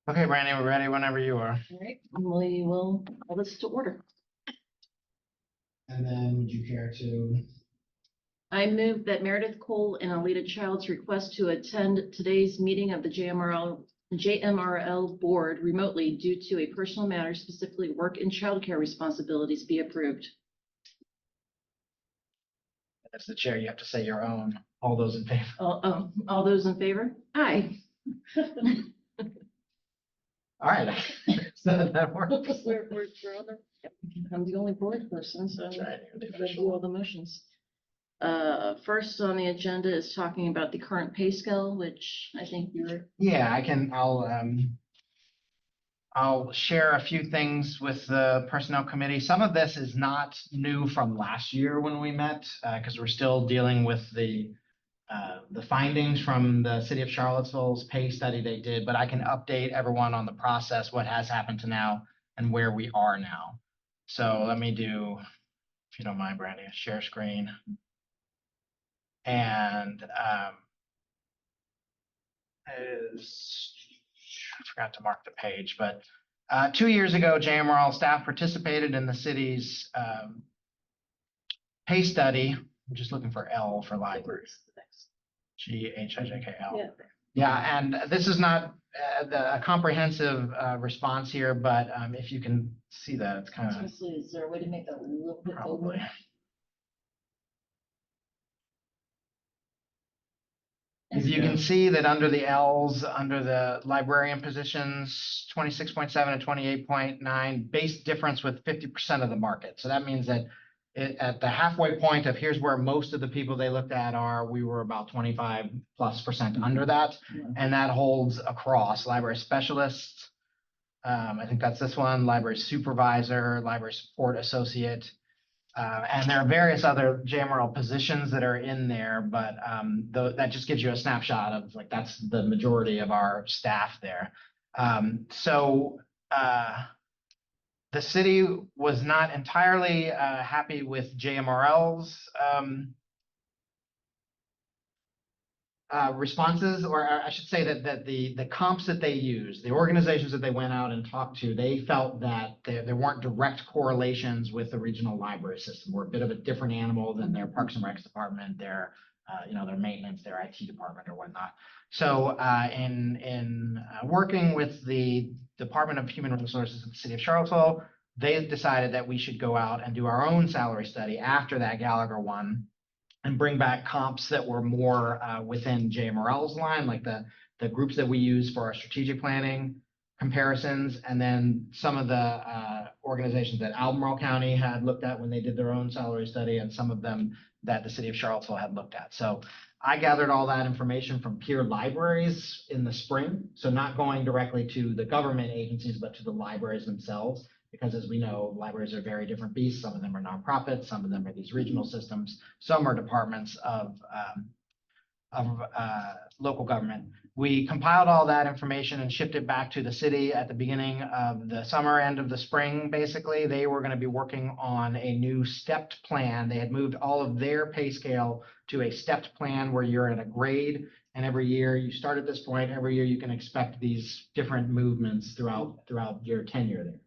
Okay, Brandy, we're ready whenever you are. All right, we will call this to order. And then would you care to? I move that Meredith Cole and Alita Child's request to attend today's meeting of the JMRL board remotely due to a personal matter, specifically work and childcare responsibilities, be approved. As the chair, you have to say your own. All those in favor? All those in favor? Aye. All right. So that works. We're on the, yep, I'm the only board person, so That's right, you're the I'm gonna do official. all the motions. First on the agenda is talking about the current pay scale, which I think you're. Yeah, I'll share a few things with the personnel committee. Some of this is not new from last year when we met, because we're still dealing with the findings from the city of Charlottesville's pay study they did, but I can update everyone on the process, what has happened to now and where we are now. So let me do, if you don't mind, Brandy, share screen. And I forgot to mark the page, but 2 years ago, JMRL staff participated in the city's pay study. I'm just looking for L for libraries. GHIJKL. Yeah. Yeah, and this is not a comprehensive response here, but if you can see that, it's kind of Seriously, is there a way to make that a little bit probably. bigger? If you can see that under the L's, under the librarian positions, 26.7 and 28.9, base difference with 50% of the market. So that means that at the halfway point of here's where most of the people they looked at are, we were about 25+% under that. And that holds across library specialists. I think that's this one, library supervisor, library support associate. And there are various other JMRL positions that are in there, but that just gives you a snapshot of like, that's the majority of our staff there. The city was not entirely happy with JMRL's responses, or I should say that the comps that they used, the organizations that they went out and talked to, they felt that there weren't direct correlations with the regional library system. We're a bit of a different animal than their Parks and Recs department, their maintenance, their IT department or whatnot. So in working with the Department of Human Resources of the City of Charlottesville, they decided that we should go out and do our own salary study after that Gallagher one and bring back comps that were more within JMRL's line, like the groups that we use for our strategic planning comparisons, and then some of the organizations that Albemarle County had looked at when they did their own salary study, and some of them that the city of Charlottesville had looked at. So I gathered all that information from peer libraries in the spring, so not going directly to the government agencies, but to the libraries themselves. Because as we know, libraries are very different beasts. Some of them are nonprofits, some of them are these regional systems, some are departments of local government. We compiled all that information and shipped it back to the city at the beginning of the summer, end of the spring, basically. They were going to be working on a new stepped plan. They had moved all of their pay scale to a stepped plan where you're at a grade, and every year you start at this point, every year you can expect these different movements throughout your tenure there.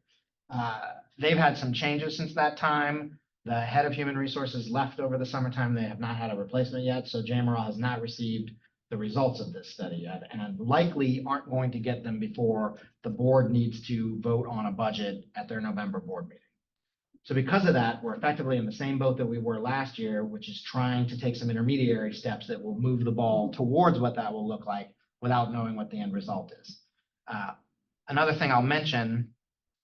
They've had some changes since that time. The head of human resources left over the summertime. They have not had a replacement yet. So JMRL has not received the results of this study yet, and likely aren't going to get them before the board needs to vote on a budget at their November board meeting. So because of that, we're effectively in the same boat that we were last year, which is trying to take some intermediary steps that will move the ball towards what that will look like without knowing what the end result is. Another thing I'll mention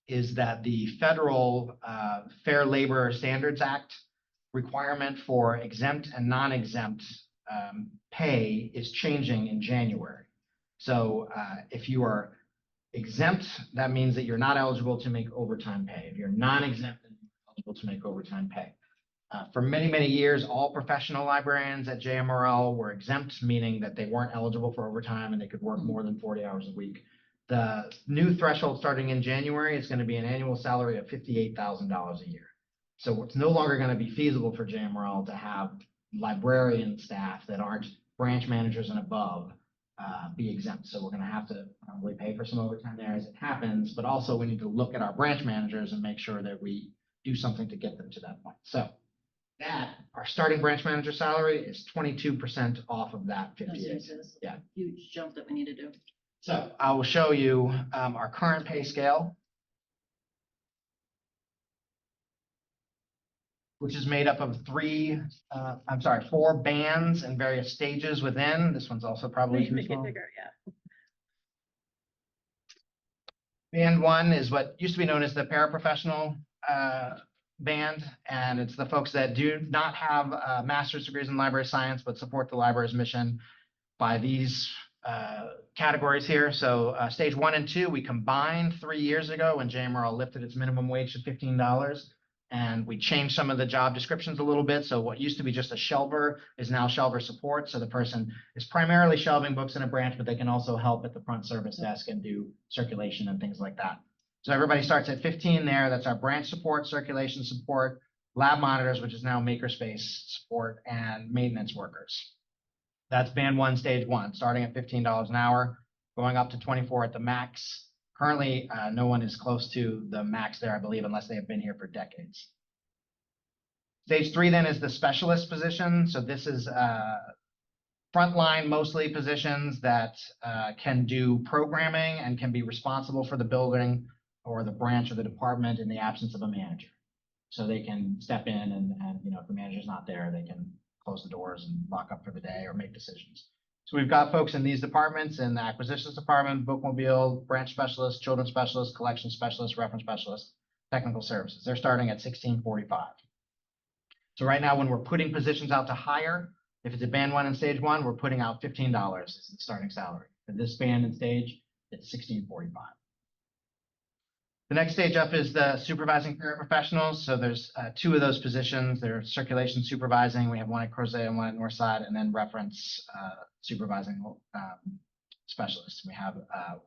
is that the federal Fair Labor Standards Act requirement for exempt and non-exempt pay is changing in January. So if you are exempt, that means that you're not eligible to make overtime pay. If you're non-exempt, then you're eligible to make overtime pay. For many, many years, all professional librarians at JMRL were exempt, meaning that they weren't eligible for overtime and they could work more than 40 hours a week. The new threshold starting in January is going to be an annual salary of $58,000 a year. So it's no longer going to be feasible for JMRL to have librarian staff that aren't branch managers and above be exempt. So we're going to have to probably pay for some overtime there as it happens, but also we need to look at our branch managers and make sure that we do something to get them to that point. So that, our starting branch manager salary is 22% off of that 58. Yeah. Huge jump that we need to do. So I will show you our current pay scale, which is made up of four bands and various stages within. This one's also probably too Make it small. bigger, yeah. Band one is what used to be known as the paraprofessional band, and it's the folks that do not have master's degrees in library science, but support the library's mission by these categories here. So stage 1 and 2, we combined 3 years ago when JMRL lifted its minimum wage to $15. And we changed some of the job descriptions a little bit. So what used to be just a shelver is now shelver support. So the person is primarily shelving books in a branch, but they can also help at the front service desk and do circulation and things like that. So everybody starts at 15 there. That's our branch support, circulation support, lab monitors, which is now makerspace support, and maintenance workers. That's band 1, stage 1, starting at $15 an hour, going up to 24 at the max. Currently, no one is close to the max there, I believe, unless they have been here for decades. Stage 3 then is the specialist position. So this is frontline, mostly positions that can do programming and can be responsible for the building or the branch or the department in the absence of a manager. So they can step in and if the manager's not there, they can close the doors and lock up for the day or make decisions. So we've got folks in these departments, in the acquisitions department, bookmobile, branch specialist, children's specialist, collection specialist, reference specialist, technical services. They're starting at $16.45. So right now, when we're putting positions out to hire, if it's a band 1 and stage 1, we're putting out $15 as the starting salary. For this band and stage, it's $16.45. The next stage up is the supervising paraprofessionals. So there's 2 of those positions. They're circulation supervising. We have one at Crozet and one at Northside, and then reference supervising specialists. We have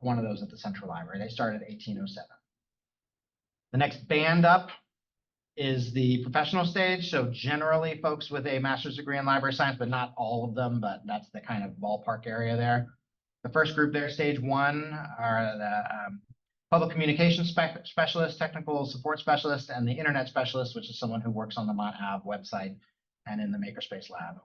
one of those at the Central Library. They start at $18.07. The next band up is the professional stage. So generally folks with a master's degree in library science, but not all of them, but that's the kind of ballpark area there. The first group there, stage 1, are the public communications specialist, technical support specialist, and the internet specialist, which is someone who works on the Mont Ave website and in the Makerspace lab.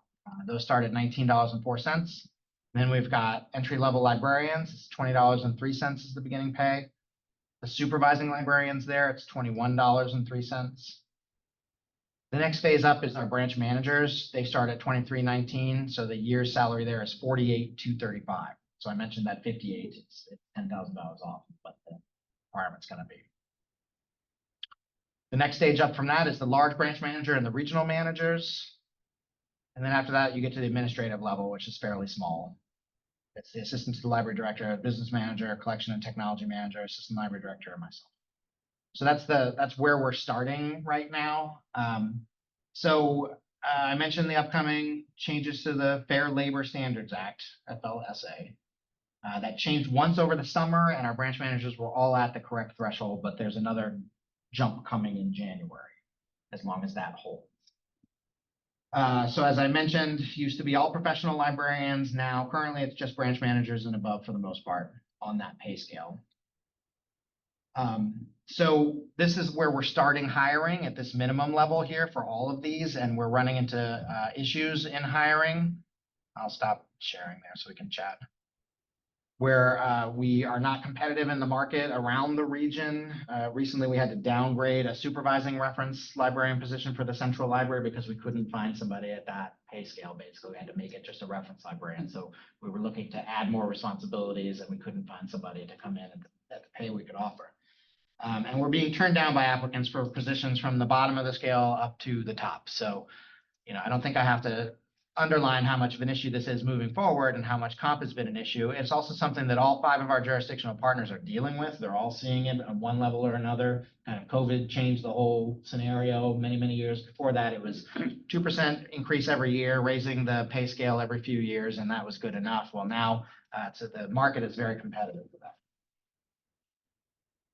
Those start at $19.04. Then we've got entry-level librarians. It's $20.03 is the beginning pay. The supervising librarians there, it's $21.03. The next phase up is our branch managers. They start at $23.19, so the year's salary there is $48,235. So I mentioned that 58, it's $10,000 off, but the requirement's going to be. The next stage up from that is the large branch manager and the regional managers. And then after that, you get to the administrative level, which is fairly small. It's the assistant to the library director, business manager, collection and technology manager, assistant library director, and myself. So that's where we're starting right now. I mentioned the upcoming changes to the Fair Labor Standards Act, FLSA. That changed once over the summer, and our branch managers were all at the correct threshold, but there's another jump coming in January, as long as that holds. So as I mentioned, used to be all professional librarians. Now, currently, it's just branch managers and above for the most part on that pay scale. So this is where we're starting hiring at this minimum level here for all of these, and we're running into issues in hiring. I'll stop sharing there so we can chat. Where we are not competitive in the market around the region. Recently, we had to downgrade a supervising reference librarian position for the Central Library because we couldn't find somebody at that pay scale. Basically, we had to make it just a reference librarian. So we were looking to add more responsibilities, and we couldn't find somebody to come in at the pay we could offer. And we're being turned down by applicants for positions from the bottom of the scale up to the top. So, I don't think I have to underline how much of an issue this is moving forward and how much comp has been an issue. It's also something that all 5 of our jurisdictional partners are dealing with. They're all seeing it on one level or another. Kind of COVID changed the whole scenario many, many years. Before that, it was 2% increase every year, raising the pay scale every few years, and that was good enough. Well, now the market is very competitive for that.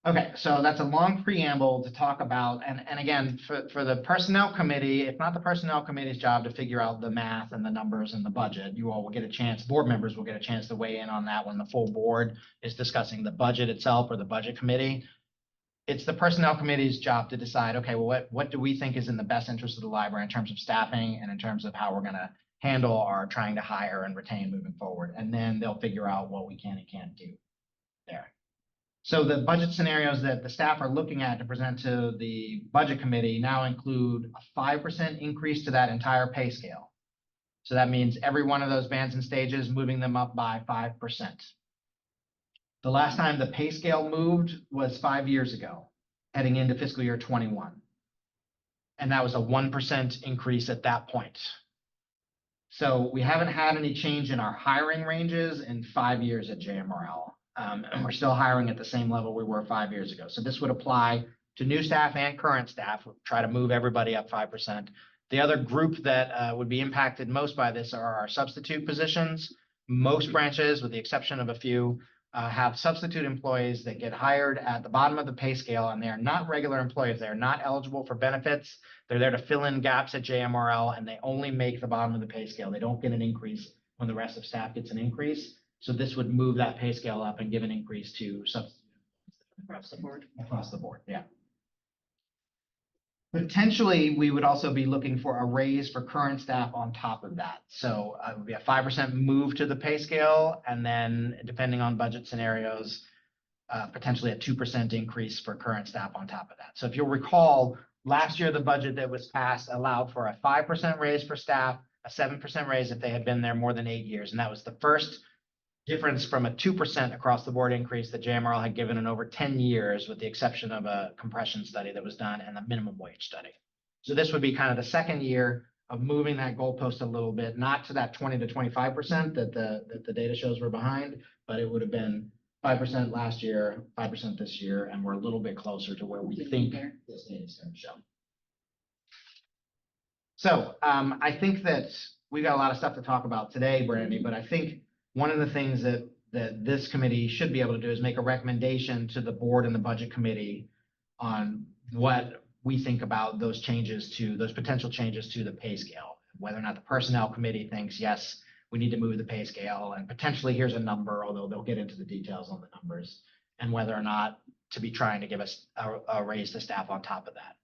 Okay, so that's a long preamble to talk about, and again, for the personnel committee, it's not the personnel committee's job to figure out the math and the numbers and the budget. You all will get a chance, board members will get a chance to weigh in on that when the full board is discussing the budget itself or the budget committee. It's the personnel committee's job to decide, okay, well, what do we think is in the best interest of the library in terms of staffing and in terms of how we're gonna handle our trying to hire and retain moving forward. And then they'll figure out what we can and can't do there. So the budget scenarios that the staff are looking at to present to the budget committee now include a 5% increase to that entire pay scale. So that means every one of those bands and stages, moving them up by 5%. The last time the pay scale moved was 5 years ago, heading into fiscal year 21. And that was a 1% increase at that point. So we haven't had any change in our hiring ranges in 5 years at JMRL. And we're still hiring at the same level we were 5 years ago. So this would apply to new staff and current staff. We'll try to move everybody up 5%. The other group that would be impacted most by this are our substitute positions. Most branches, with the exception of a few, have substitute employees that get hired at the bottom of the pay scale, and they are not regular employees. They are not eligible for benefits. They're there to fill in gaps at JMRL, and they only make the bottom of the pay scale. They don't get an increase when the rest of staff gets an increase. So this would move that pay scale up and give an increase to substitute Across the board. across the board, yeah. Potentially, we would also be looking for a raise for current staff on top of that. So it would be a 5% move to the pay scale, and then depending on budget scenarios, potentially a 2% increase for current staff on top of that. So if you'll recall, last year, the budget that was passed allowed for a 5% raise for staff, a 7% raise if they had been there more than 8 years. And that was the first difference from a 2% across the board increase that JMRL had given in over 10 years, with the exception of a compression study that was done and the minimum wage study. So this would be kind of the second year of moving that goalpost a little bit, not to that 20 to 25% that the data shows we're behind, but it would have been 5% last year, 5% this year, and we're a little bit closer to where we think this data is going to show. So I think that we got a lot of stuff to talk about today, Brandy, but I think one of the things that this committee should be able to do is make a recommendation to the board and the budget committee on what we think about those potential changes to the pay scale, whether or not the personnel committee thinks, yes, we need to move the pay scale, and potentially here's a number, although they'll get into the details on the numbers, and whether or not to be trying to give us a raise to staff on top of that.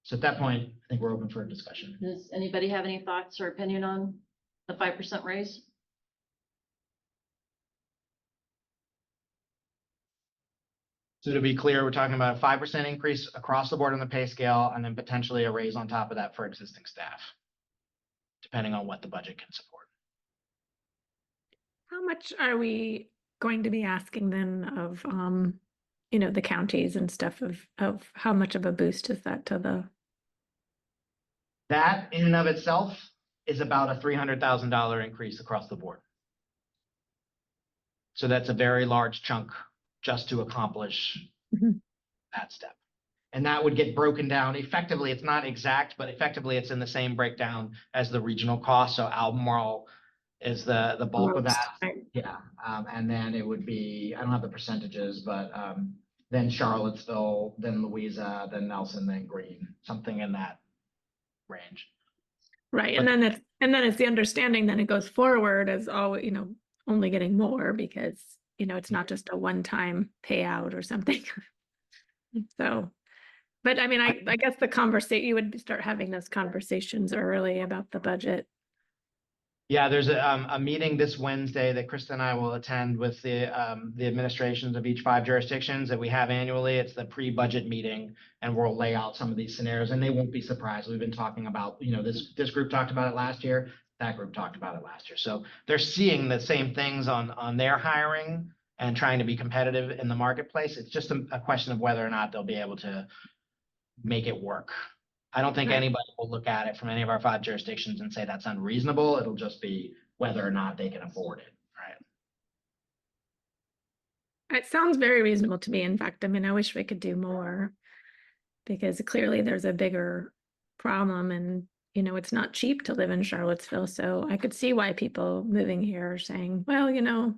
So at that point, I think we're open for a discussion. Does anybody have any thoughts or opinion on the 5% raise? So to be clear, we're talking about a 5% increase across the board on the pay scale, and then potentially a raise on top of that for existing staff, depending on what the budget can support. How much are we going to be asking then of, you know, the counties and stuff of how much of a boost is that to the? That in and of itself is about a $300,000 increase across the board. So that's a very large chunk just to accomplish that step. And that would get broken down. Effectively, it's not exact, but effectively it's in the same breakdown as the regional cost. So Albemarle is the bulk of that. Yeah. And then it would be, I don't have the percentages, but then Charlottesville, then Louisa, then Nelson, then Greene, something in that range. Right. And then it's the understanding that it goes forward as all, you know, only getting more because, you know, it's not just a one-time payout or something. So, but I mean, I guess you would start having those conversations early about the budget. Yeah, there's a meeting this Wednesday that Krista and I will attend with the administrations of each 5 jurisdictions that we have annually. It's the pre-budget meeting, and we'll lay out some of these scenarios, and they won't be surprised. We've been talking about, you know, this group talked about it last year, that group talked about it last year. So they're seeing the same things on their hiring and trying to be competitive in the marketplace. It's just a question of whether or not they'll be able to make it work. I don't think anybody will look at it from any of our 5 jurisdictions and say that's unreasonable. It'll just be whether or not they can afford it, right? It sounds very reasonable to me. In fact, I mean, I wish we could do more because clearly there's a bigger problem and, you know, it's not cheap to live in Charlottesville. So I could see why people moving here are saying, well, you know,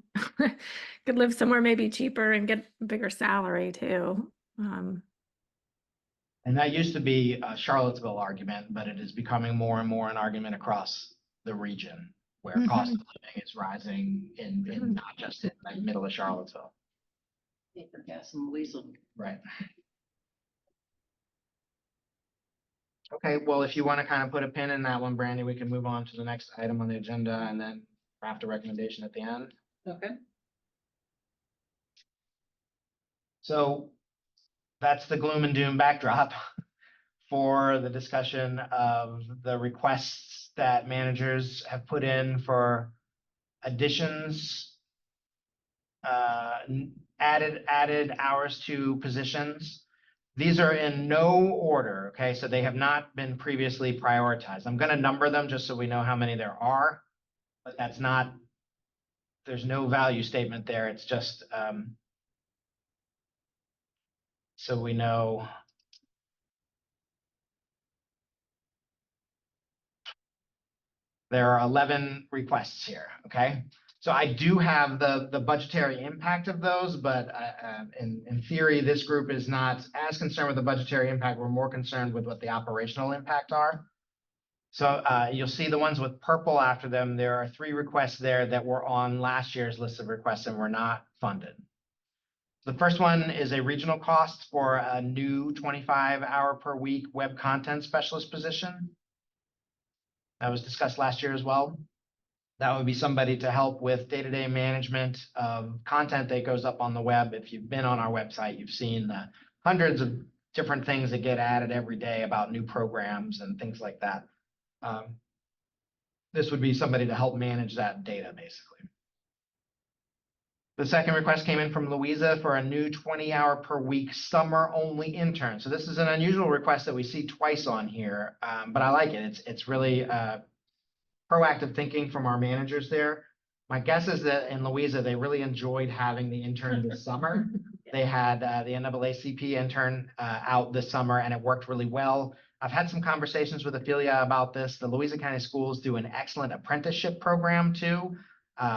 could live somewhere maybe cheaper and get a bigger salary too. And that used to be a Charlottesville argument, but it is becoming more and more an argument across the region where cost of living is rising in not just in the middle of Charlottesville. Paper gas and Louisville. Right. Okay, well, if you want to kind of put a pin in that one, Brandy, we can move on to the next item on the agenda and then draft a recommendation at the end. Okay. So that's the gloom and doom backdrop for the discussion of the requests that managers have put in for additions, added hours to positions. These are in no order, okay? So they have not been previously prioritized. I'm going to number them just so we know how many there are, but that's not, there's no value statement there. It's just so we know. There are 11 requests here, okay? So I do have the budgetary impact of those, but in theory, this group is not as concerned with the budgetary impact. We're more concerned with what the operational impact are. So you'll see the ones with purple after them. There are 3 requests there that were on last year's list of requests and were not funded. The first one is a regional cost for a new 25-hour per week web content specialist position. That was discussed last year as well. That would be somebody to help with day-to-day management of content that goes up on the web. If you've been on our website, you've seen the hundreds of different things that get added every day about new programs and things like that. This would be somebody to help manage that data, basically. The second request came in from Louisa for a new 20-hour per week summer-only intern. So this is an unusual request that we see twice on here, but I like it. It's really proactive thinking from our managers there. My guess is that in Louisa, they really enjoyed having the intern this summer. They had the NAACP intern out this summer, and it worked really well. I've had some conversations with Ophelia about this. The Louisa County Schools do an excellent apprenticeship program too,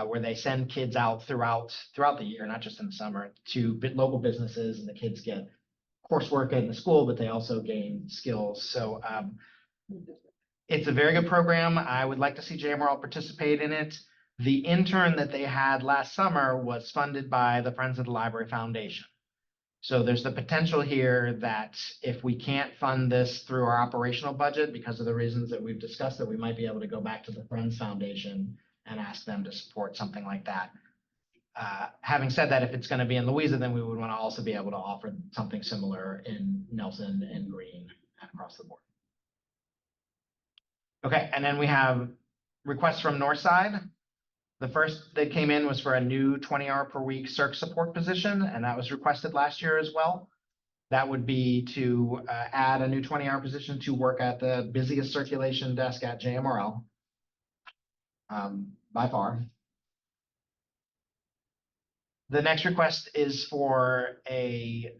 where they send kids out throughout the year, not just in the summer, to local businesses, and the kids get coursework in the school, but they also gain skills. So it's a very good program. I would like to see JMRL participate in it. The intern that they had last summer was funded by the Friends of the Library Foundation. So there's the potential here that if we can't fund this through our operational budget because of the reasons that we've discussed, that we might be able to go back to the Friends Foundation and ask them to support something like that. Having said that, if it's going to be in Louisa, then we would want to also be able to offer something similar in Nelson and Greene and across the board. Okay, and then we have requests from Northside. The first that came in was for a new 20-hour per week circ support position, and that was requested last year as well. That would be to add a new 20-hour position to work at the busiest circulation desk at JMRL by far. The next request is for a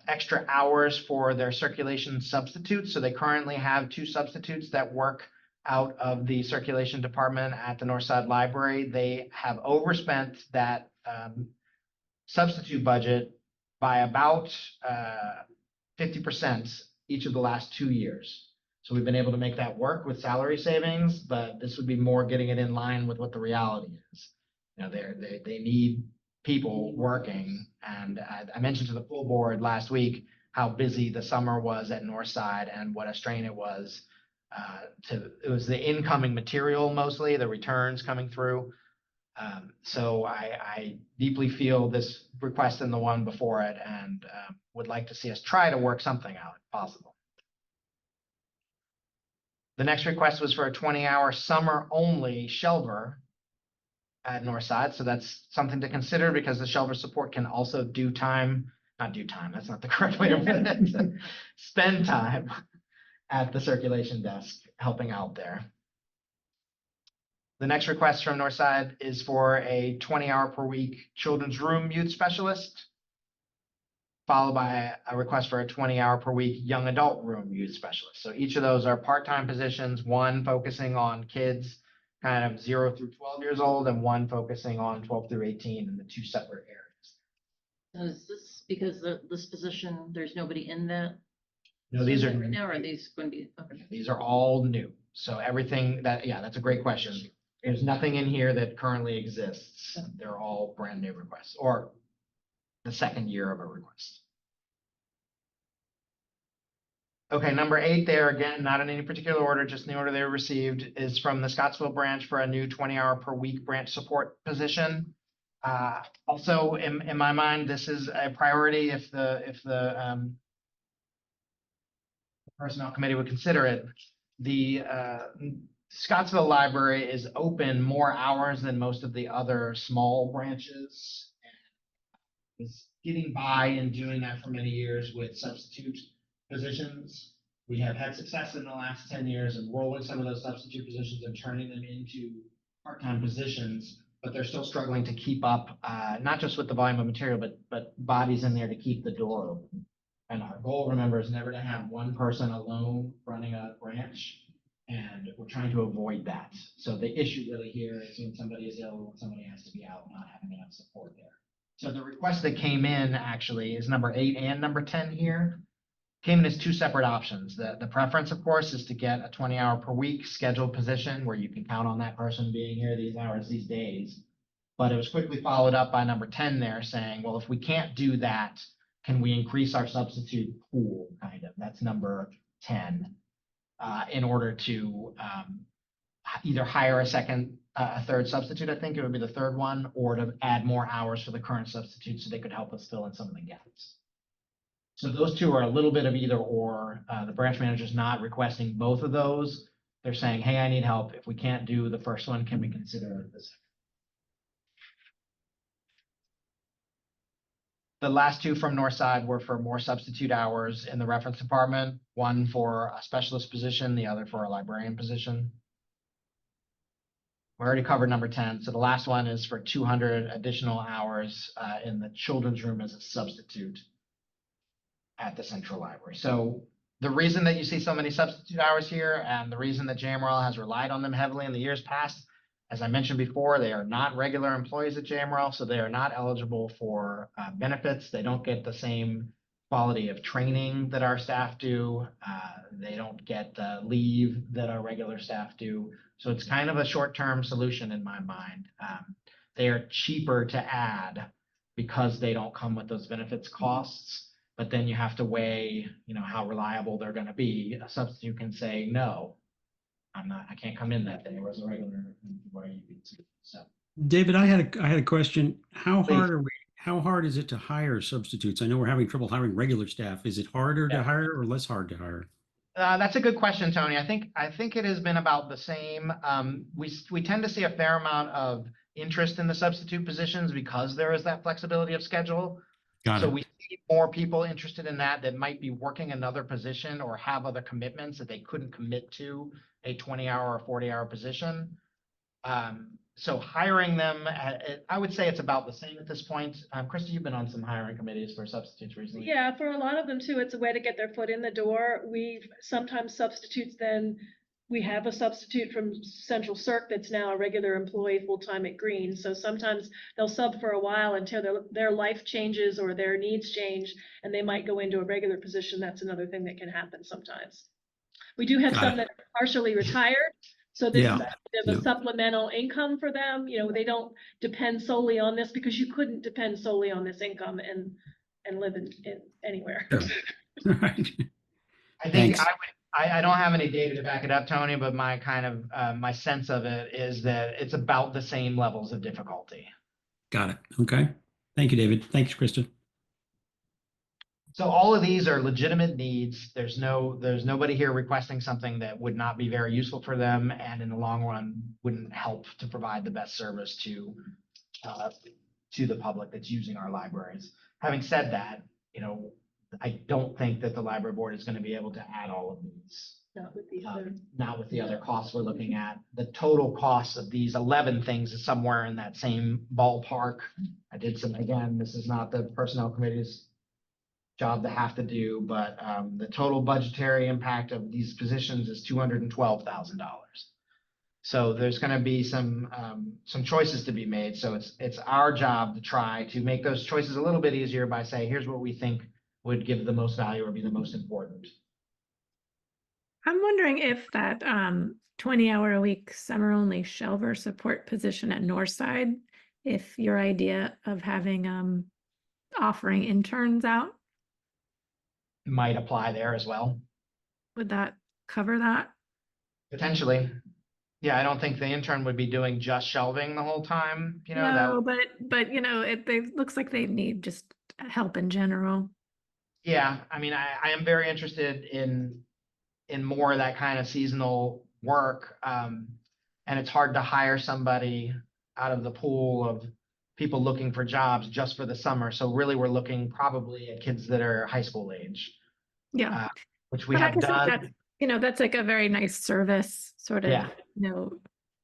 extra hours for their circulation substitutes. So they currently have 2 substitutes that work out of the circulation department at the Northside Library. They have overspent that substitute budget by about 50% each of the last 2 years. So we've been able to make that work with salary savings, but this would be more getting it in line with what the reality is. You know, they need people working, and I mentioned to the full board last week how busy the summer was at Northside and what a strain it was. It was the incoming material mostly, the returns coming through. So I deeply feel this request and the one before it, and would like to see us try to work something out if possible. The next request was for a 20-hour summer-only shelver at Northside. So that's something to consider because the shelver support can also not do time, that's not the correct way to put it, spend time at the circulation desk helping out there. The next request from Northside is for a 20-hour per week children's room youth specialist. followed by a request for a 20-hour per week young adult room youth specialist. So each of those are part-time positions, one focusing on kids kind of 0 through 12 years old, and one focusing on 12 through 18 in the two separate areas. Is this because this position, there's nobody in that? No, these are right now, or are these going to be? Okay. These are all new. So everything that, yeah, that's a great question. There's nothing in here that currently exists. They're all brand new requests or the second year of a request. Okay, number 8 there, again, not in any particular order, just in the order they were received, is from the Scottsville branch for a new 20-hour per week branch support position. Also, in my mind, this is a priority if the personnel committee would consider it. The Scottsville Library is open more hours than most of the other small branches. And is getting by and doing that for many years with substitute positions. We have had success in the last 10 years in rolling some of those substitute positions and turning them into part-time positions, but they're still struggling to keep up, not just with the volume of material, but bodies in there to keep the door open. And our goal, remember, is never to have one person alone running a branch, and we're trying to avoid that. So the issue really here is when somebody is ill, when somebody has to be out, not having enough support there. So the request that came in actually is number 8 and number 10 here. Came in as two separate options. The preference, of course, is to get a 20-hour per week scheduled position where you can count on that person being here these hours, these days. But it was quickly followed up by number 10 there saying, well, if we can't do that, can we increase our substitute pool, kind of? That's number 10, in order to either hire a third substitute, I think it would be the third one, or to add more hours for the current substitute so they could help us fill in some of the gaps. So those two are a little bit of either or. The branch manager's not requesting both of those. They're saying, hey, I need help. If we can't do the first one, can we consider the second? The last two from Northside were for more substitute hours in the reference department, one for a specialist position, the other for a librarian position. We already covered number 10. So the last one is for 200 additional hours in the children's room as a substitute at the central library. So the reason that you see so many substitute hours here and the reason that JMRL has relied on them heavily in the years past, as I mentioned before, they are not regular employees at JMRL, so they are not eligible for benefits. They don't get the same quality of training that our staff do. They don't get leave that our regular staff do. So it's kind of a short-term solution in my mind. They are cheaper to add because they don't come with those benefits costs. But then you have to weigh, how reliable they're going to be. A substitute can say, no, I can't come in that day, whereas a regular employee you can. So, David, I had a question. How Please. How hard is it to hire substitutes? I know we're having trouble hiring regular staff. Is it harder to hire or less hard to hire? That's a good question, Tony. I think it has been about the same. We tend to see a fair amount of interest in the substitute positions because there is that flexibility of schedule. So we see more people interested in that might be working another position or have other commitments that they couldn't commit to a 20-hour or 40-hour position. So hiring them, I would say it's about the same at this point. Krista, you've been on some hiring committees for substitutes recently. Yeah, for a lot of them too, it's a way to get their foot in the door. Sometimes substitutes then, we have a substitute from Central Circ that's now a regular employee full-time at Green. So sometimes they'll sub for a while until their life changes or their needs change, and they might go into a regular position. That's another thing that can happen sometimes. We do have some that are partially retired. So this is a bit of a supplemental income for them. They don't depend solely on this because you couldn't depend solely on this income and live in anywhere. Sure. Right. I think I don't have any data to back it up, Tony, but my kind of my sense of it is that it's about the same levels of difficulty. Got it. Okay. Thank you, David. Thanks, Krista. So all of these are legitimate needs. There's nobody here requesting something that would not be very useful for them and in the long run wouldn't help to provide the best service to the public that's using our libraries. Having said that, I don't think that the library board is going to be able to add all of these. Not with the other costs we're looking at. The total cost of these 11 things is somewhere in that same ballpark. I did some, again, this is not the personnel committee's job to have to do, but the total budgetary impact of these positions is $212,000. So there's going to be some choices to be made. So it's our job to try to make those choices a little bit easier by saying, here's what we think would give the most value or be the most important. I'm wondering if that 20-hour-a-week summer-only shelver support position at Northside, if your idea of having offering interns out, Might apply there as well, would that cover that? potentially. Yeah, I don't think the intern would be doing just shelving the whole time, you know, that. No, but you know, it looks like they need just help in general. Yeah, I mean, I am very interested in more of that kind of seasonal work. And it's hard to hire somebody out of the pool of people looking for jobs just for the summer. So really, we're looking probably at kids that are high school age, Yeah. which we But I have just think done. that's, you know, that's like a very nice service sort of, Yeah. you know,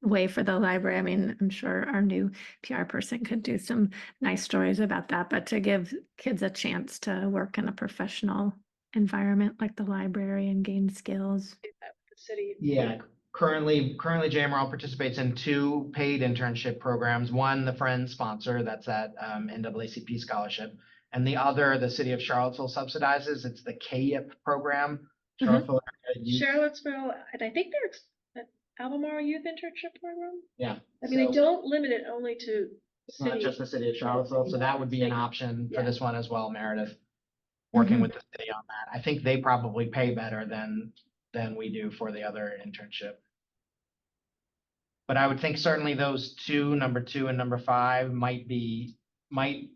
way for the library. I mean, I'm sure our new PR person could do some nice stories about that, but to give kids a chance to work in a professional environment like the library and gain skills. The city. Yeah, currently JMRL participates in 2 paid internship programs. One, the Friends sponsor, that's that NAACP scholarship. And the other, the city of Charlottesville subsidizes, it's the KYIP program. Charlottesville Area Youth. Charlottesville, and I think there's an Albemarle Youth Internship Program. Yeah. I mean, they So don't limit it only to it's not city. just the city of Charlottesville, so that would be an option for Yeah. this one as well, Meredith. Working Mhm. with the city on that. I think they probably pay better than we do for the other internship. But I would think certainly those 2, number 2 and number 5 might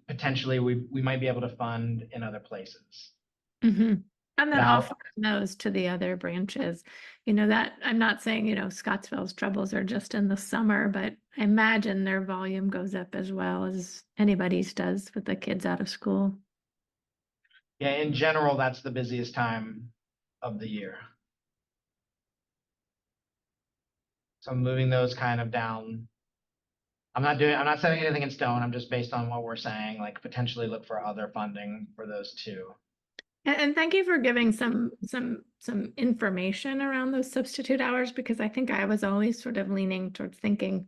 potentially, we might be able to fund in other places. Mhm. And then Now- offering those to the other branches, you know, that I'm not saying, you know, Scottsville's troubles are just in the summer, but I imagine their volume goes up as well as anybody's does with the kids out of school. Yeah, in general, that's the busiest time of the year. So I'm moving those kind of down. I'm not setting anything in stone. I'm just based on what we're saying, like potentially look for other funding for those 2. And thank you for giving some information around those substitute hours, because I think I was always sort of leaning towards thinking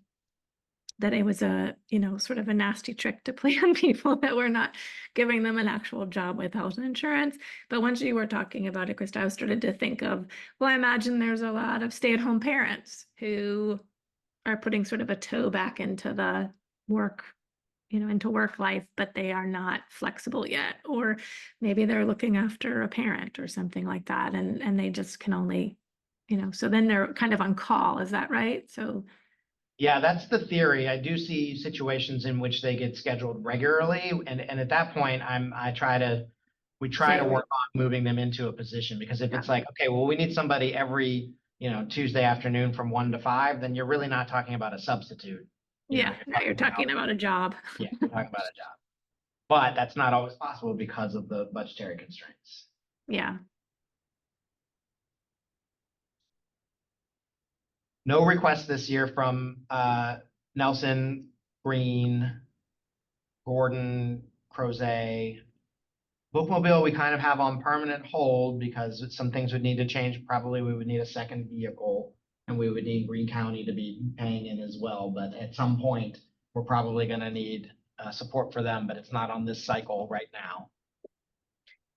that it was a, you know, sort of a nasty trick to play on people that were not giving them an actual job with health insurance. But once you were talking about it, Krista, I started to think of, well, I imagine there's a lot of stay-at-home parents who are putting sort of a toe back into the work, you know, into work life, but they are not flexible yet. Or maybe they're looking after a parent or something like that, and they just can only, you know, so then they're kind of on call. Is that right? So Yeah, that's the theory. I do see situations in which they get scheduled regularly, and at that point, we try to work on moving them into a position, because if it's like, okay, well, we need somebody every, you know, Tuesday afternoon from 1 to 5, then you're really not talking about a substitute. yeah, now you're talking about a job. Yeah, you're talking about a job. But that's not always possible because of the budgetary constraints. Yeah. No requests this year from Nelson, Green, Gordon, Crozet. Bookmobile, we kind of have on permanent hold because some things would need to change. Probably we would need a second vehicle, and we would need Greene County to be paying it as well. But at some point, we're probably going to need support for them, but it's not on this cycle right now.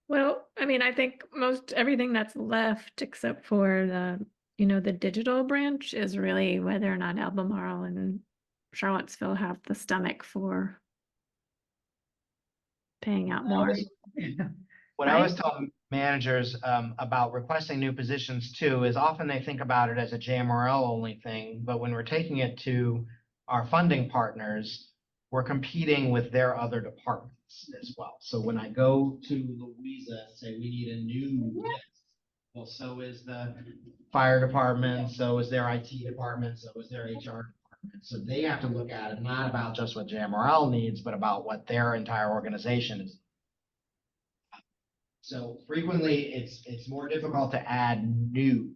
Well, I mean, I think most everything that's left, except for the, you know, the digital branch, is really whether or not Albemarle and Charlottesville have the stomach for paying out more. What I Right? always tell managers about requesting new positions too is often they think about it as a JMRL only thing, but when we're taking it to our funding partners, we're competing with their other departments as well. So when I go to Louisa and say we need a new list, well, so is the fire department, so is their IT department, so is their HR department. So they have to look at it not about just what JMRL needs, but about what their entire organization is. So frequently, it's more difficult to add new.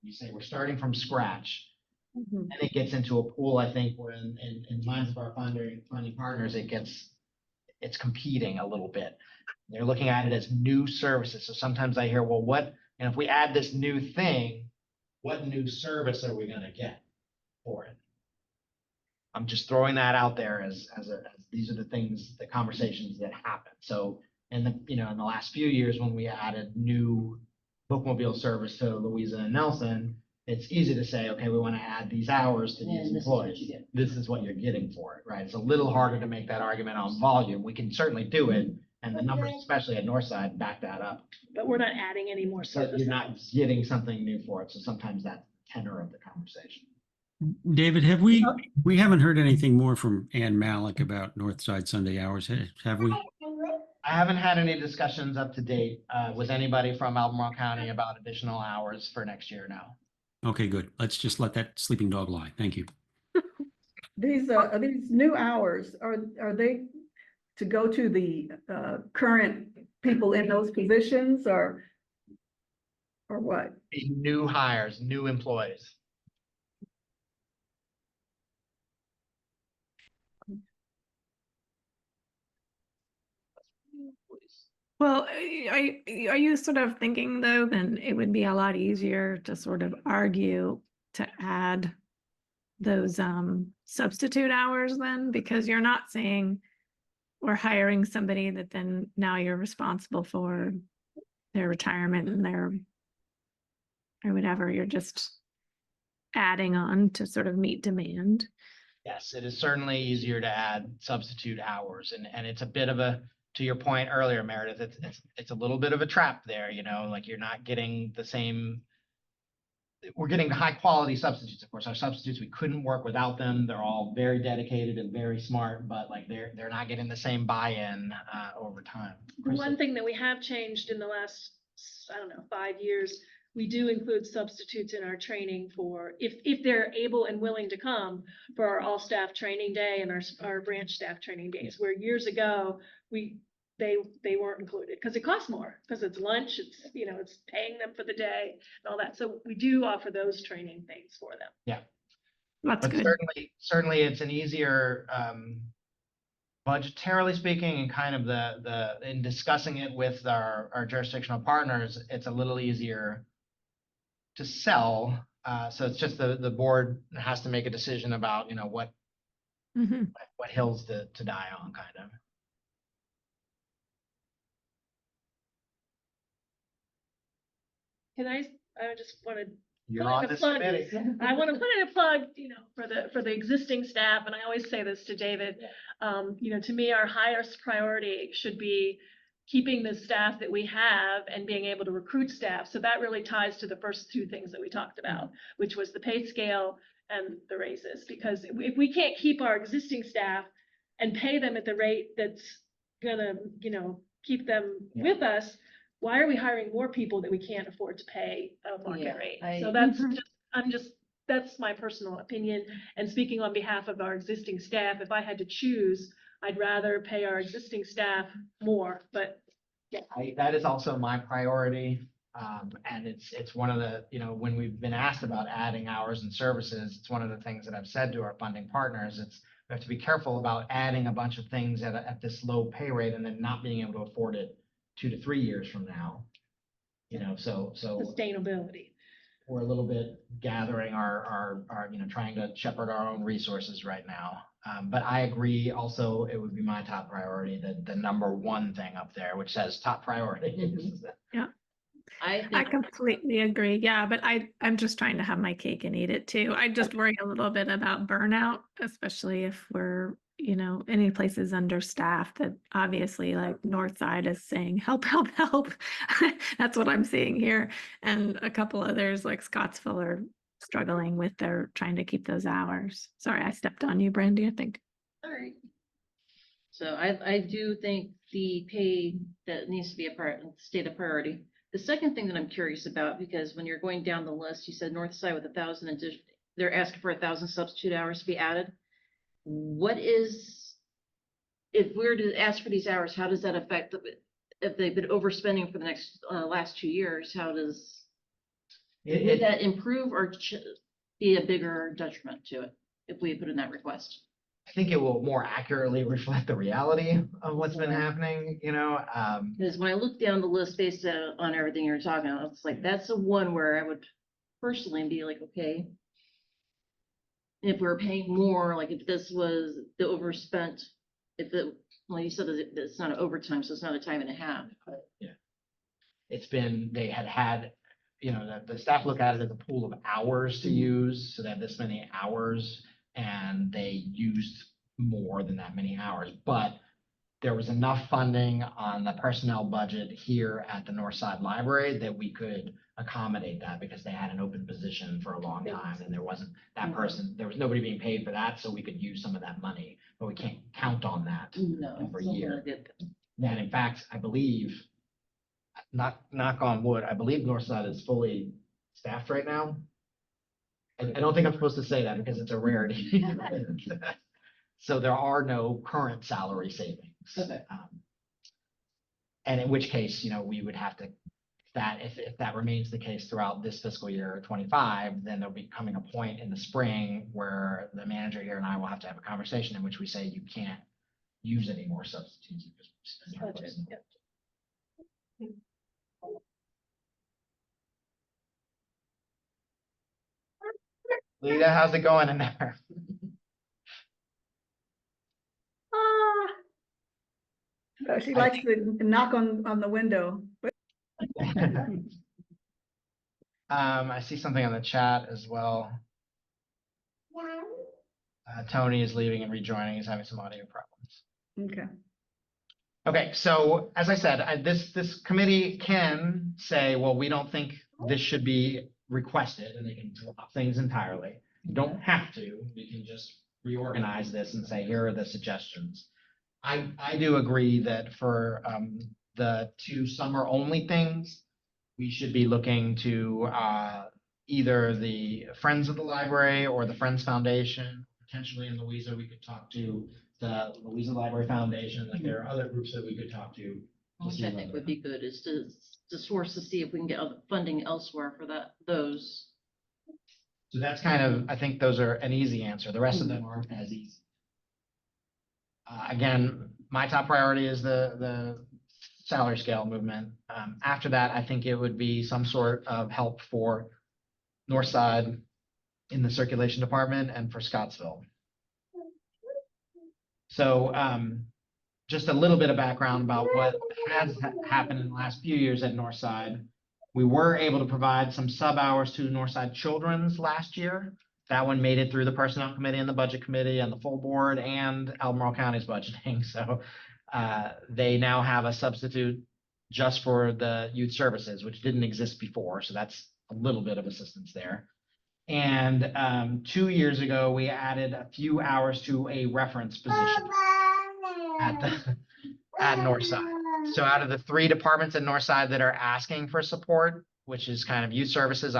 You say we're starting from scratch, Mhm. and it gets into a pool. I think where in minds of our funding partners, it it's competing a little bit. They're looking at it as new services. So sometimes I hear, well, and if we add this new thing, what new service are we gonna get for it? I'm just throwing that out there as these are the conversations that happen. So in the last few years, when we added new bookmobile service to Louisa and Nelson, it's easy to say, okay, we want to add these hours to these employees. This is what you're getting for it, right? It's a little harder to make that argument on volume. We can certainly do it, and the numbers, especially at Northside, back that up. But we're not adding any more But services. you're not getting something new for it, so sometimes that's the tenor of the conversation. David, we haven't heard anything more from Ann Malik about Northside Sunday hours, have we? I haven't had any discussions up to date with anybody from Albemarle County about additional hours for next year now. Okay, good. Let's just let that sleeping dog lie. Thank you. These new hours, are they to go to the current people in those positions or what? New hires, new employees. Well, are you sort of thinking though, then it would be a lot easier to sort of argue to add those substitute hours then, because you're not saying we're hiring somebody that then now you're responsible for their retirement and their or whatever, you're just adding on to sort of meet demand. Yes, it is certainly easier to add substitute hours, and it's a bit of a, to your point earlier, Meredith, it's a little bit of a trap there, like you're not getting the same. We're getting high quality substitutes. Of course, our substitutes, we couldn't work without them. They're all very dedicated and very smart, but like they're not getting the same buy-in over time. One thing that we have changed in the last, 5 years, we do include substitutes in our training for, if they're able and willing to come for our all-staff training day and our branch staff training days, where years ago, they weren't included because it costs more, because it's lunch, it's paying them for the day and all that. So we do offer those training things for them. Yeah. That's But good. certainly it's an easier, budgetarily speaking, and kind of in discussing it with our jurisdictional partners, it's a little easier to sell. So it's just the board has to make a decision about, what hills to die on, kind of. I just wanted You're on this committee. I want to put in a plug, for the existing staff, and I always say this to David. To me, our highest priority should be keeping the staff that we have and being able to recruit staff. So that really ties to the first two things that we talked about, which was the pay scale and the raises. Because if we can't keep our existing staff and pay them at the rate that's gonna, keep them with us, why are we hiring more people that we can't afford to pay a market rate? So that's my personal opinion. And speaking on behalf of our existing staff, if I had to choose, I'd rather pay our existing staff more, but yeah. That is also my priority. And it's one of the, when we've been asked about adding hours and services, it's one of the things that I've said to our funding partners. We have to be careful about adding a bunch of things at this low pay rate and then not being able to afford it 2 to 3 years from now. So Sustainability. we're a little bit gathering our trying to shepherd our own resources right now. But I agree also, it would be my top priority, the number one thing up there, which says top priority. Yeah. I I think completely agree. Yeah, but I'm just trying to have my cake and eat it too. I just worry a little bit about burnout, especially if we're, any places understaffed that obviously like Northside is saying, help, help, help. That's what I'm seeing here. And a couple others like Scottsville are struggling with their trying to keep those hours. Sorry, I stepped on you, Brandy, I think. all right. So I do think the pay that needs to be a state of priority. The second thing that I'm curious about, because when you're going down the list, you said Northside with 1,000 they're asking for 1,000 substitute hours to be added. What is, if we're to ask for these hours, how does that affect, if they've been overspending for the last 2 years, how does, would that improve or be a bigger detriment to it if we put in that request? I think it will more accurately reflect the reality of what's been happening, Because when I look down the list based on everything you're talking about, it's like, that's the one where I would personally be like, okay. If we're paying more, like if this was the overspent, if it, well, you said that it's not an overtime, so it's not a time and a half, but. it's been, they had, the staff look at it as a pool of hours to use, so they have this many hours, and they used more than that many hours, but there was enough funding on the personnel budget here at the Northside Library that we could accommodate that because they had an open position for a long time and there wasn't that person, there was nobody being paid for that, so we could use some of that money, but we can't count on that No. every it's not year. really good. And in fact, I believe, knock on wood, I believe Northside is fully staffed right now. I don't think I'm supposed to say that because it's a rarity. So there are no current salary savings. Okay. And in which case, we would have to, if that remains the case throughout this fiscal year 25, then there'll be coming a point in the spring where the manager here and I will have to have a conversation in which we say you can't use any more substitutes. Budget, yep. Lita, how's it going in there? She likes to knock on the window. I see something on the chat as well. Tony is leaving and rejoining. He's having some audio problems. Okay. Okay, so as I said, this committee can say, well, we don't think this should be requested, and they can drop things entirely. You don't have to. We can just reorganize this and say, here are the suggestions. I do agree that for the 2 summer-only things, we should be looking to either the Friends of the Library or the Friends Foundation. Potentially in Louisa, we could talk to the Louisa Library Foundation. Like there are other groups that we could talk to. Which I think would be good is to source to see if we can get other funding elsewhere for those. So that's kind of, I think those are an easy answer. The rest of them aren't as easy. Again, my top priority is the salary scale movement. After that, I think it would be some sort of help for Northside in the circulation department and for Scottsville. So just a little bit of background about what has happened in the last few years at Northside. We were able to provide some sub hours to Northside Children's last year. That one made it through the Personnel Committee and the Budget Committee and the full board and Albemarle County's budgeting. So they now have a substitute just for the youth services, which didn't exist before. So that's a little bit of assistance there. And 2 years ago, we added a few hours to a reference position at Northside. So out of the 3 departments at Northside that are asking for support, which is kind of youth services,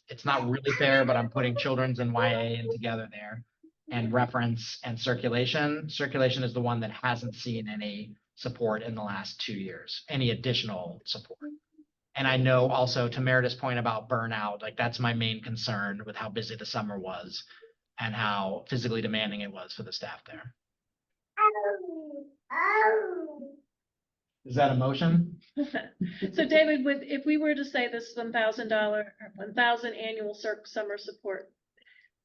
it's not really fair, but I'm putting children's and YA in together there, and reference and circulation. Circulation is the one that hasn't seen any support in the last 2 years, any additional support. And I know also to Meredith's point about burnout, like that's my main concern with how busy the summer was and how physically demanding it was for the staff there. Is that a motion? So David, if we were to say this $1,000 or 1,000 annual summer support,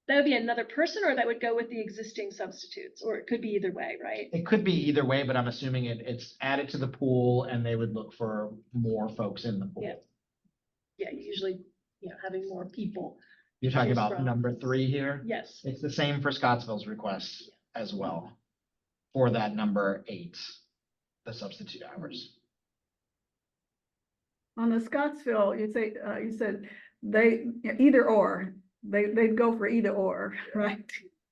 that would be another person, or that would go with the existing substitutes, or it could be either way, right? It could be either way, but I'm assuming it's added to the pool and they would look for more folks in the pool. Yeah. Yeah, usually, having more people. You're talking choose about from. number 3 here? Yes. It's the same for Scottsville's request as well for that number 8, the substitute hours. On the Scottsville, you said they, either or, they'd go for either or, right?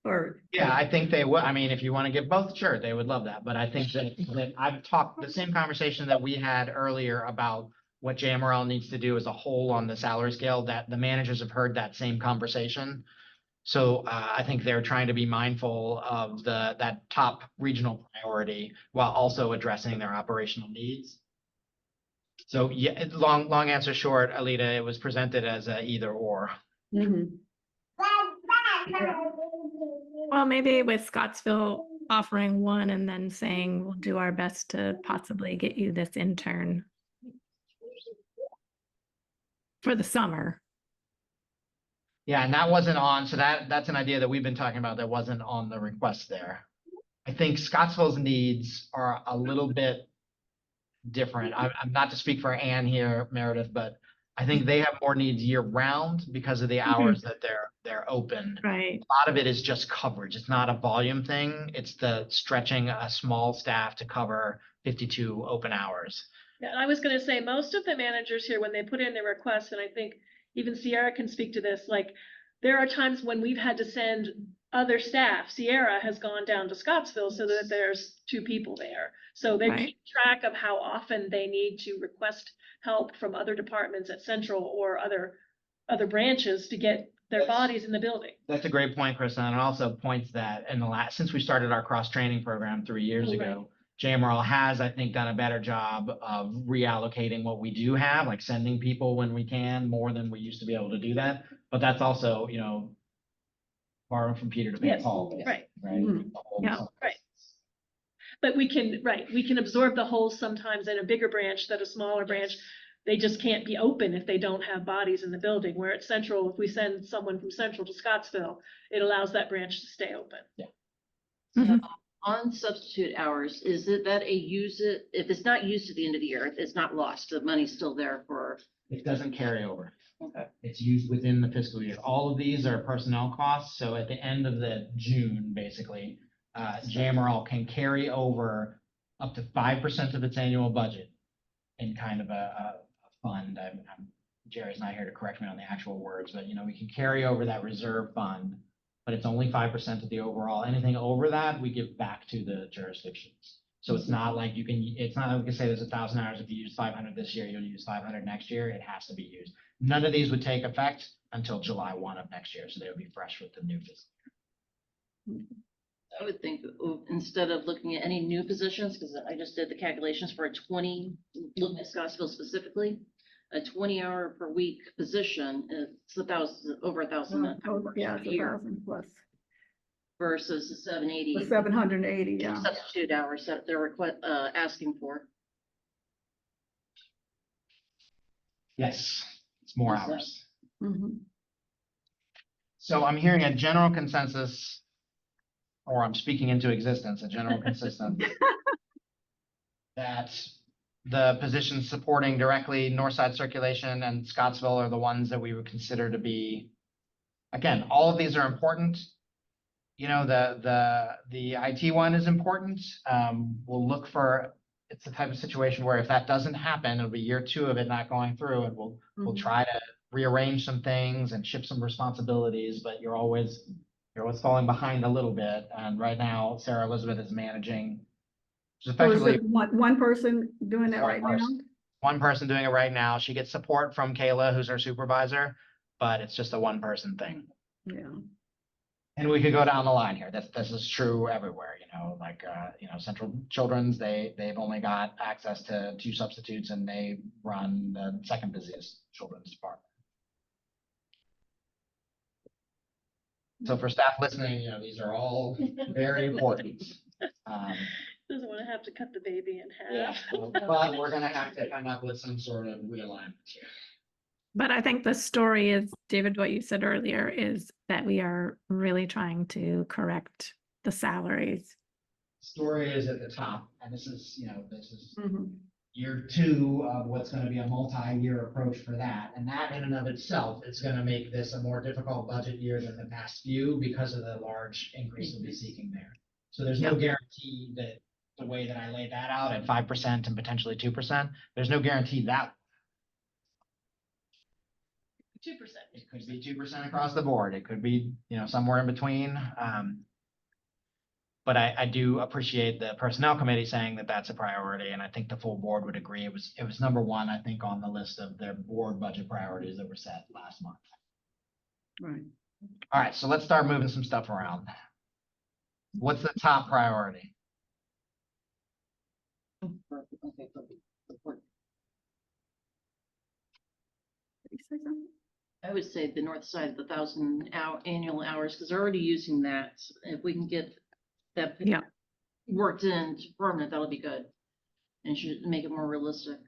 Or. Yeah, I think they would. I mean, if you want to give both, sure, they would love that. But I think that I've talked the same conversation that we had earlier about what JMRL needs to do as a whole on the salary scale, that the managers have heard that same conversation. So I think they're trying to be mindful of that top regional priority while also addressing their operational needs. So yeah, long answer short, Alita, it was presented as a either or. Mhm. Well, maybe with Scottsville offering one and then saying we'll do our best to possibly get you this intern for the summer. Yeah, and that wasn't on, so that's an idea that we've been talking about that wasn't on the request there. I think Scottsville's needs are a little bit different. I'm not to speak for Ann here, Meredith, but I think they have more needs year round because of the hours that they're open. Right. A lot of it is just coverage. It's not a volume thing. It's the stretching a small staff to cover 52 open hours. Yeah, and I was gonna say, most of the managers here, when they put in their requests, and I think even Sierra can speak to this, like, there are times when we've had to send other staff. Sierra has gone down to Scottsville so that there's 2 people there. So they Right. keep track of how often they need to request help from other departments at Central or other branches to get their That's- bodies in the building. That's a great point, Kristen, and it also points that in the since we started our cross-training program 3 years Oh, ago, JMRL has, I think, done a better job of reallocating what we do have, like sending people when we can, more than we used to be able to do that. But that's also, borrowing from Peter to pay Yes, Paul, basically, right. right? Mhm. The whole Yeah. summer. Right. But we can absorb the holes sometimes in a bigger branch that a smaller branch, they just can't be open if they don't have bodies in the building. Where at Central, if we send someone from Central to Scottsville, it allows that branch to stay open. Mhm. On substitute hours, is it that if it's not used at the end of the year, it's not lost, the money's still there for? It doesn't carry over. Okay. It's used within the fiscal year. All of these are personnel costs, so at the end of the June, basically, JMRL can carry over up to 5% of its annual budget in kind of a fund. Jerry's not here to correct me on the actual words, but we can carry over that reserve fund, but it's only 5% of the overall. Anything over that, we give back to the jurisdictions. So it's not like it's not like we can say there's 1,000 hours. If you use 500 this year, you'll use 500 next year. It has to be used. None of these would take effect until July 1 of next year, so they would be fresh with the new fiscal year. I would think instead of looking at any new positions, because I just did the calculations for looking at Scottsville specifically, a 20-hour per week position, it's over 1,000 Yeah, a it's year 1,000 plus. versus the 780 The 780, yeah. substitute hours that they're asking for. Yes, it's more Is that- hours. Mhm. So I'm hearing a general consensus, or I'm speaking into existence, a general consensus that the positions supporting directly Northside Circulation and Scottsville are the ones that we would consider to be, again, all of these are important. The IT one is important. We'll look for, it's the type of situation where if that doesn't happen, it'll be year 2 of it not going through, and we'll try to rearrange some things and shift some responsibilities, but you're always falling behind a little bit. And right now, Sarah Elizabeth is managing, just So is effectively it one person doing that one right now? person. One person doing it right now. She gets support from Kayla, who's our supervisor, but it's just a one-person thing. Yeah. And we could go down the line here. This is true everywhere, Central Children's, they've only got access to 2 substitutes and they run the second busiest children's department. So for staff listening, these are all very important. Doesn't want to have to cut the baby in Yeah, half. but we're gonna have to come up with some sort of realignment here. But I think the story is, David, what you said earlier is that we are really trying to correct the salaries. Story is at the top, and this is Mhm. year 2 of what's gonna be a multi-year approach for that. And that in and of itself is gonna make this a more difficult budget year than the past few because of the large increase we'll be seeking there. So there's no guarantee that the way that I laid that out at 5% and potentially 2%, there's no guarantee that 2%. it could be 2% across the board. It could be, somewhere in between. But I do appreciate the personnel committee saying that that's a priority, and I think the full board would agree. It was number 1, I think, on the list of their board budget priorities that were set last month. Right. All right, so let's start moving some stuff around. What's the top priority? Okay, support. Did you say something? I would say the north side of the 1,000 annual hours, because they're already using that. If we can get that Yeah. worked into permanent, that'll be good. And should make it more realistic.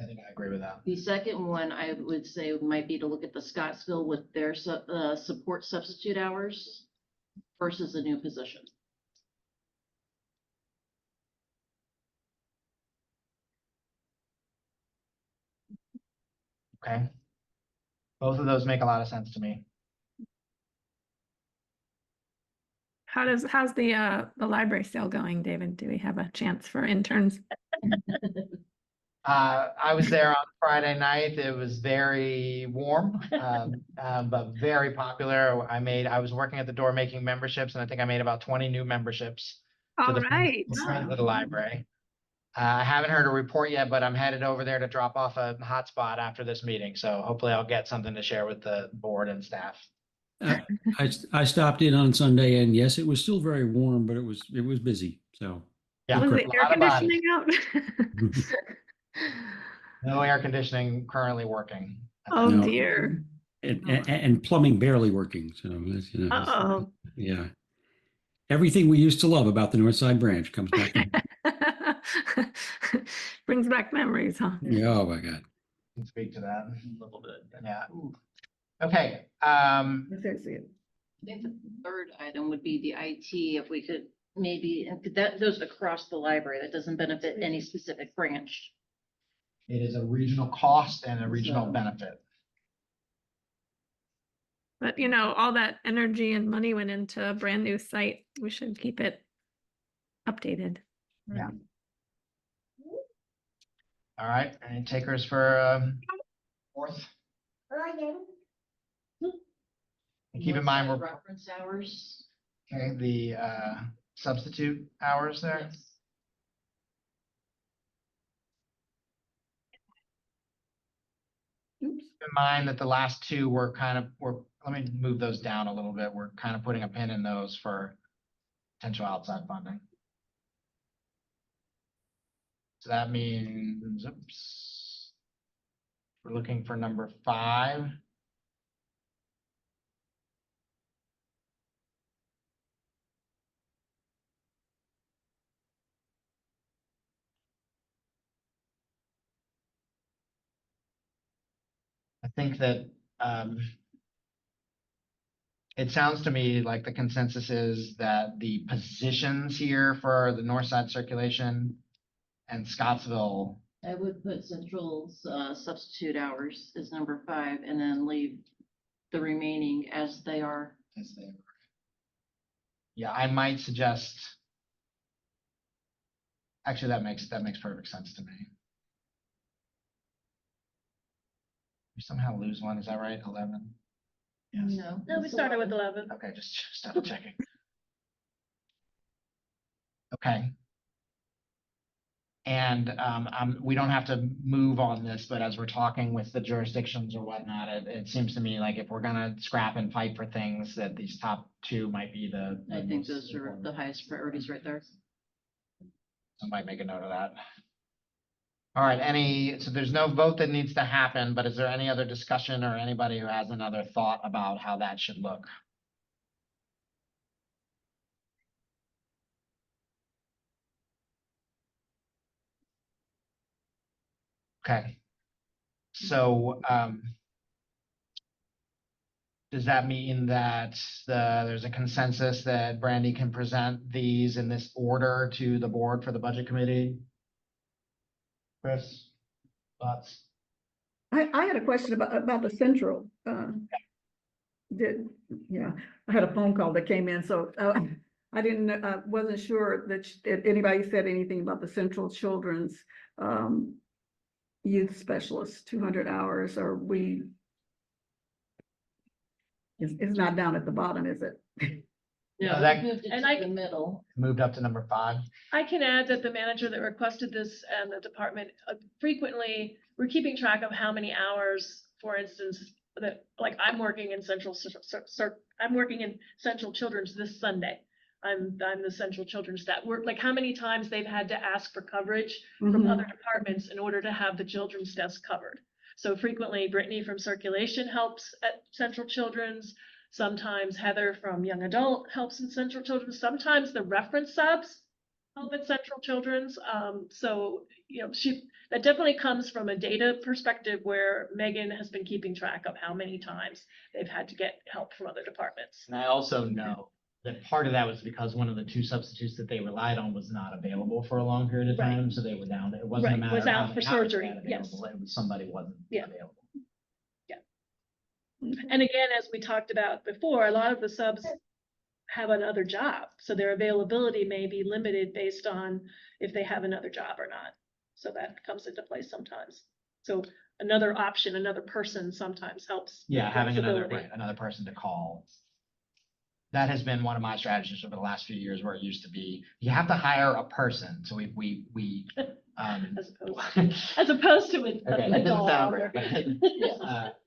I think I agree with that. The second one, I would say might be to look at the Scottsville with their support substitute hours versus a new position. Okay. Both of those make a lot of sense to me. How's the library sale going, David? Do we have a chance for interns? I was there on Friday night. It was very warm, but very popular. I was working at the door making memberships, and I think I made about 20 new memberships to All the right. to the library. I haven't heard a report yet, but I'm headed over there to drop off a hotspot after this meeting. So hopefully I'll get something to share with the board and staff. I stopped in on Sunday, and yes, it was still very warm, but it was busy. So Yeah. Was a the air lot of bodies. conditioning out? No air conditioning currently working. Oh No. dear. and plumbing barely working. So that's, Uh-oh. yeah, everything we used to love about the North Side branch comes back. Brings back memories, huh? Yeah, oh my God. Can speak to that. A little bit. Yeah. Okay. Let's see it. I think the third item would be the IT, if we could maybe, and that goes across the library, that doesn't benefit any specific branch. It is a regional cost and a regional So- benefit. But you know, all that energy and money went into a brand new site. We should keep it updated. Yeah. All right. Any takers for fourth? And keep in mind, we're Reference hours. okay, the substitute hours there. Yes. Oops. Keep in mind that the last two were let me move those down a little bit. We're kind of putting a pin in those for potential outside funding. So that means, oops, we're looking for number 5. I think that it sounds to me like the consensus is that the positions here for the north side circulation and Scottsville, I would put central's substitute hours as number 5 and then leave the remaining as they are. as they were. Yeah, I might suggest. Actually, that makes perfect sense to me. We somehow lose one, is that right? 11? Yes. No. No, we started with 11. Okay, just double checking. Okay. And we don't have to move on this, but as we're talking with the jurisdictions or whatnot, it seems to me like if we're gonna scrap and fight for things, that these top 2 might be the I think most those are important. the highest priorities right there. I might make a note of that. All right, so there's no vote that needs to happen, but is there any other discussion or anybody who has another thought about how that should look? Okay. So, does that mean that there's a consensus that Brandy can present these in this order to the board for the budget committee? Chris, thoughts? I had a question about the central. Yeah, I had a phone call that came in, so I wasn't sure that anybody said anything about the Central Children's youth specialist, 200 hours, or it's not down at the bottom, is it? No, that- we moved it And to I- the middle. Moved up to number 5. I can add that the manager that requested this and the department frequently, we're keeping track of how many hours, for instance, that, like, I'm working in I'm working in Central Children's this Sunday. I'm the Central Children's staff. We're like, how many times they've had to ask for coverage from Mhm. other departments in order to have the children's desk covered. So frequently Brittany from Circulation helps at Central Children's. Sometimes Heather from Young Adult helps in Central Children's. Sometimes the reference subs help at Central Children's. So, you know, that definitely comes from a data perspective where Megan has been keeping track of how many times they've had to get help from other departments. And I also know that part of that was because one of the two substitutes that they relied on was not available for a long period of Right. time, so they were down. It wasn't a Right, matter was of how out for many hours they surgery, had yes. available, it was somebody wasn't Yeah. available. And again, as we talked about before, a lot of the subs have another job, so their availability may be limited based on if they have another job or not. So that comes into play sometimes. So another option, another person sometimes helps. with Yeah, having another, flexibility. another person to call. That has been one of my strategies over the last few years, where it used to be, you have to hire a person, so we As opposed to Okay, a that doesn't dog sound or right, but,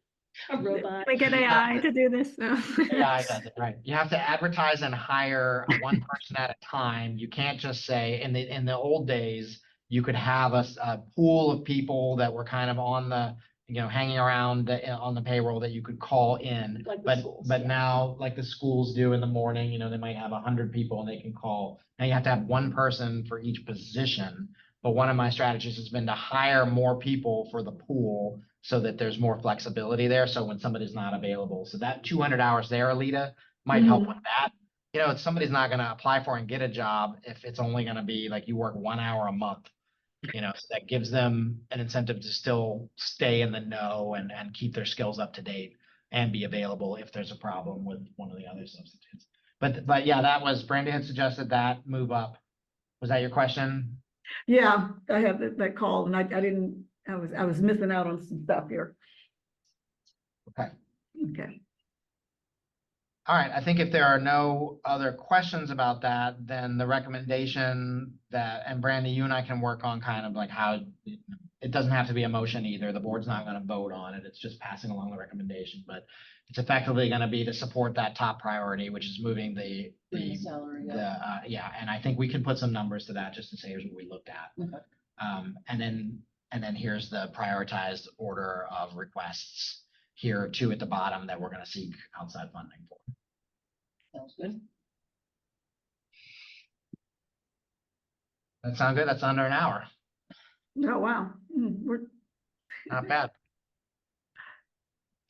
a robot. We get AI to do this, so. AI does it, right. You have to advertise and hire one person at a time. You can't just say, in the old days, you could have a pool of people that were kind of on the, hanging around on the payroll that you could call in. Like the But, schools, but yeah. now, like the schools do in the morning, they might have 100 people and they can call. Now you have to have one person for each position. But one of my strategies has been to hire more people for the pool so that there's more flexibility there. So when somebody's not available, so that 200 hours there, Alita, might help with that. If somebody's not going to apply for and get a job, if it's only going to be like you work 1 hour a month, so that gives them an incentive to still stay in the know and keep their skills up to date and be available if there's a problem with one of the other substitutes. But yeah, that was, Brandy had suggested that move up. Was that your question? Yeah, I had that call and I was missing out on some stuff here. Okay. Okay. All right, I think if there are no other questions about that, then the recommendation that, and Brandy, you and I can work on kind of like how, it doesn't have to be a motion either. The board's not going to vote on it. It's just passing along the recommendation, but it's effectively going to be to support that top priority, which is moving the salary. yeah, and I think we can put some numbers to that just to say here's what we looked at. Okay. And then here's the prioritized order of requests. Here are two at the bottom that we're going to seek outside funding for. Sounds good. That sound good? That's under an hour. Oh, wow. We're Not bad.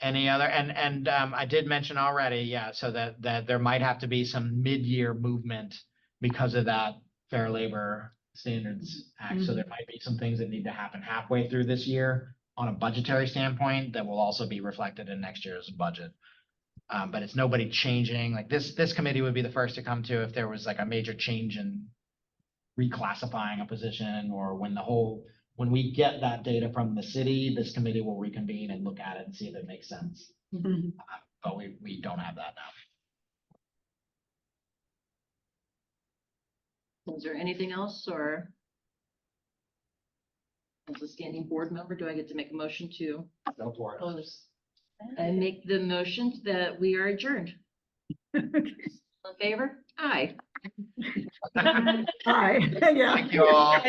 Any other, and I did mention already, yeah, so that there might have to be some mid-year movement because of that Fair Labor Standards Act. So there might be some things that need to happen halfway through this year on a budgetary standpoint that will also be reflected in next year's budget. But it's nobody changing, like this committee would be the first to come to if there was like a major change in reclassifying a position, or when we get that data from the city, this committee will reconvene and look at it and see if it makes sense. But we don't have that now. Is there anything else, or as a standing board member, do I get to make a motion to Go for it. close? I make the motion that we are adjourned. All in favor? Aye. Hi, yeah. Thank you all.